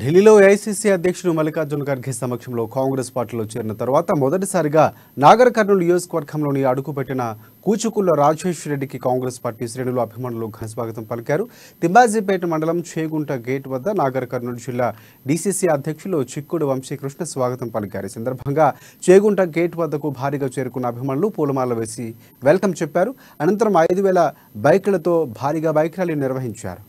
ఢిల్లీలో ఏఐసీసీ అధ్యక్షుడు మల్లికార్జున ఖర్గే సమక్షంలో కాంగ్రెస్ పార్టీలో చేరిన తర్వాత మొదటిసారిగా నాగర్ కర్నూలు నియోజకవర్గంలోని అడుగుపెట్టిన కూచుకుల్ల రాజేష్ రెడ్డికి కాంగ్రెస్ పార్టీ శ్రేణులు అభిమానులు ఘనస్వాగతం పలికారు. తిమ్మాజీపేట మండలం చేగుంట గేట్ వద్ద నాగర్ కర్నూలు జిల్లా డీసీసీ అధ్యక్షులు చిక్కుడు వంశీకృష్ణ స్వాగతం పలికారు. ఈ సందర్భంగా చేగుంట గేట్ వద్దకు భారీగా చేరుకున్న అభిమానులు పూలమాల వేసి వెల్కమ్ చెప్పారు. అనంతరం 5,000 బైకులతో భారీగా బైక్ ర్యాలీ నిర్వహించారు.